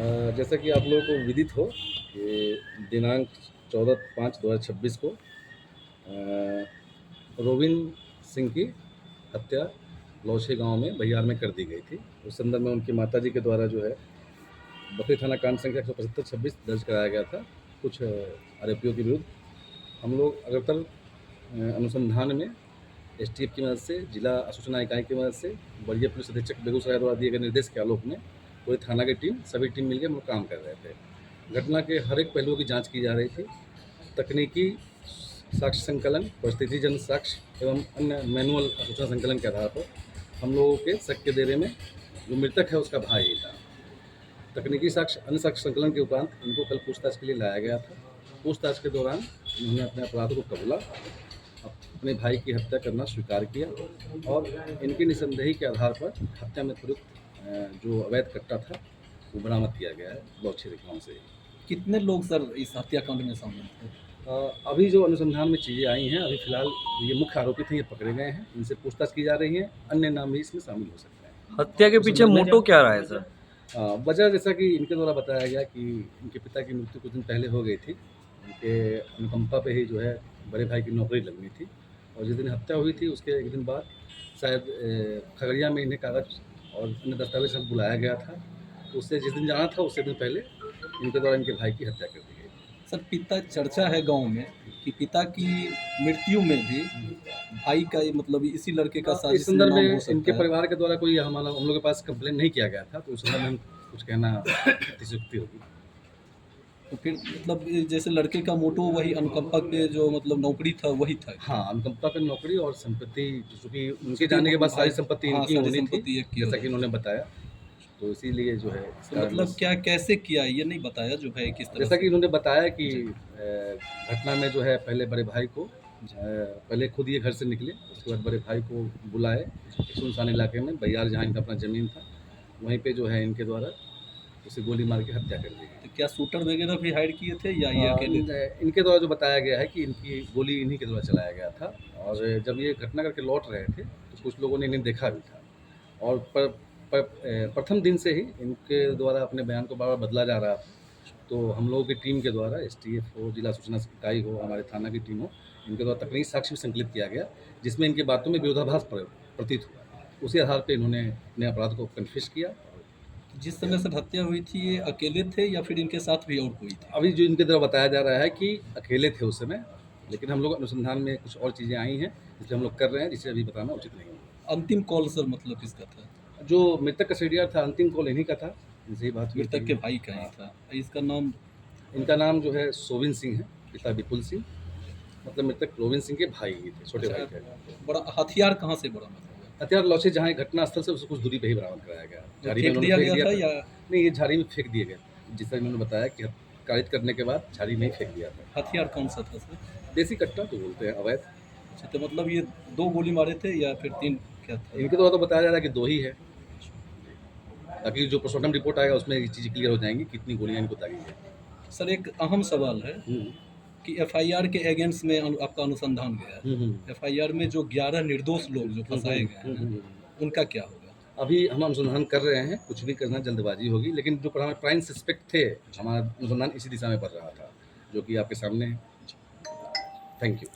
जैसा कि आप लोगों को विदित हो कि दिनांक 14/5/2026 को रोविन सिंह की हत्या लौछे गांव में बहियार में कर दी गई थी। उस संदर्भ में उनकी माताजी के द्वारा जो है बखरी थाना कांड संख्या 175-26 दर्ज कराया गया था कुछ आरोपियों के विरुद्ध। हम लोग अग्रतर अनुसंधान में एसटीएफ की मदद से, जिला सूचना इकाई की मदद से, वरीय पुलिस अधीक्षक बेगूसराय द्वारा दिए गए निर्देश के आलोक में पूरी थाना की टीम, सभी टीम मिलकर हम लोग काम कर रहे थे। घटना के हर एक पहलुओं की जांच की जा रही थी। तकनीकी साक्ष्य संकलन, परिस्थितिजन्य साक्ष्य एवं अन्य मैनुअल सूचना संकलन के आधार पर हम लोगों के शक के दायरे में जो मृतक है उसका भाई ही था। तकनीकी साक्ष्य, अन्य साक्ष्य संकलन के उपरांत इनको कल पूछताछ के लिए लाया गया था। पूछताछ के दौरान इन्होंने अपने अपराध को कबूला, अपने भाई की हत्या करना स्वीकार किया और इनकी निसंदेही के आधार पर हत्या में प्रयुक्त जो अवैध कट्टा था वो बरामद किया गया है लौछे गांव से। कितने लोग सर इस हत्याकांड में शामिल थे? अभी जो अनुसंधान में चीज़ें आई हैं, अभी फिलहाल ये मुख्य आरोपी थे, ये पकड़े गए हैं, इनसे पूछताछ की जा रही है। अन्य नाम भी इसमें शामिल हो सकते हैं। हत्या के पीछे मोटो क्या रहा है सर? वजह जैसा कि इनके द्वारा बताया गया कि इनके पिता की मृत्यु कुछ दिन पहले हो गई थी। उनके अनुकंपा पे ही जो है बड़े भाई की नौकरी लगनी थी और जिस दिन हत्या हुई थी उसके एक दिन बाद शायद खगड़िया में इन्हें कागज और अन्य दस्तावेज सब बुलाया गया था। उससे जिस दिन जाना था उससे दिन पहले इनके द्वारा इनके भाई की हत्या कर दी गई। सर पिता चर्चा है गांव में कि पिता की मृत्यु में भी भाई का मतलब इसी लड़के का इस साजिश में संदर्भ नाम हो में सकता इनके है। परिवार के द्वारा कोई हम लोग के पास कंप्लेन नहीं किया गया था, तो उस संदर्भ में हम कुछ कहना अतिशयोक्ति होगी। तो फिर मतलब जैसे लड़के का मोटो वही अनुकंपा पे जो मतलब नौकरी था वही था। हाँ, अनुकंपा पे नौकरी और संपत्ति, चूँकि उनके जाने के बाद सारी संपत्ति हाँ, इनकी सारी होनी संपत्ति थी, एक की जैसा होगी। कि उन्होंने बताया, तो इसीलिए जो है इस तो कारण मतलब बस- क्या कैसे किया ये नहीं बताया जो है किस तरह जैसा कि से? उन्होंने बताया कि घटना में जो है पहले बड़े भाई को पहले खुद ये घर से निकले, उसके बाद बड़े भाई को बुलाए एक सुनसान इलाके में बहियार, जहाँ इनका अपना ज़मीन था, वहीं पे जो है इनके द्वारा उसे गोली मार के हत्या कर दी गई। तो क्या शूटर वगैरह भी हायर किए थे या ये अकेले थे? इनके द्वारा जो बताया गया है कि इनकी गोली इन्हीं के द्वारा चलाया गया था और जब ये घटना करके लौट रहे थे तो कुछ लोगों ने इन्हें देखा भी था और प्रथम दिन से ही इनके द्वारा अपने बयान को बार बार बदला जा रहा था। तो हम लोगों की टीम के द्वारा, एसटीएफ हो, जिला सूचना इकाई हो, हमारे थाना की टीम हो, इनके द्वारा तकनीकी साक्ष्य भी संकलित किया गया जिसमें इनकी बातों में विरोधाभास प्रतीत हुआ। उसी आधार पर इन्होंने अपने अपराध को कन्फेस किया। जिस समय सर हत्या हुई थी ये अकेले थे या फिर इनके साथ भी और कोई थे? अभी जो इनके द्वारा बताया जा रहा है कि अकेले थे उस समय, लेकिन हम लोग अनुसंधान में कुछ और चीज़ें आई हैं इसलिए हम लोग कर रहे हैं, जिसे अभी बताना उचित नहीं है। अंतिम कॉल सर मतलब किसका था? जो मृतक का सीडीआर था, अंतिम कॉल इन्हीं का था, इनसे ही बात हुई मृतक थी। के भाई का ही था। इसका नाम? इनका नाम जो है सोविन सिंह है, पिता विपुल सिंह, मतलब मृतक रोविन सिंह के भाई ही थे, छोटे भाई थे। बड़ा हथियार कहाँ से बरामद हुआ? हथियार लौछे जहाँ घटना स्थल से उससे कुछ दूरी पे ही बरामद कराया गया। झाड़ी में फेंक उन्होंने दिया गया था या? नहीं, ये झाड़ी में फेंक दिए गए, जिससे इन्होंने बताया कि कारित करने के बाद झाड़ी में ही फेंक दिया था। हथियार कौन सा था सर? देसी कट्टा जो बोलते हैं, अवैध। अच्छा, तो मतलब ये 2 गोली मारे थे या फिर 3 क्या था? इनके द्वारा तो बताया जा रहा है कि 2 ही है, ताकि जो पोस्टमार्टम रिपोर्ट आएगा उसमें ये चीज़ें क्लियर हो जाएंगी कितनी गोलियां इनको दागी है। सर एक अहम सवाल है कि एफआईआर के अगेंस्ट में आपका अनुसंधान गया है। एफआईआर में जो 11 निर्दोष लोग जो फंसाए गए हैं उनका क्या होगा? अभी हम अनुसंधान कर रहे हैं, कुछ भी करना जल्दबाजी होगी, लेकिन जो हमारे प्राइम सस्पेक्ट थे, हमारा अनुसंधान इसी दिशा में बढ़ रहा था, जो कि आपके सामने है। Thank you.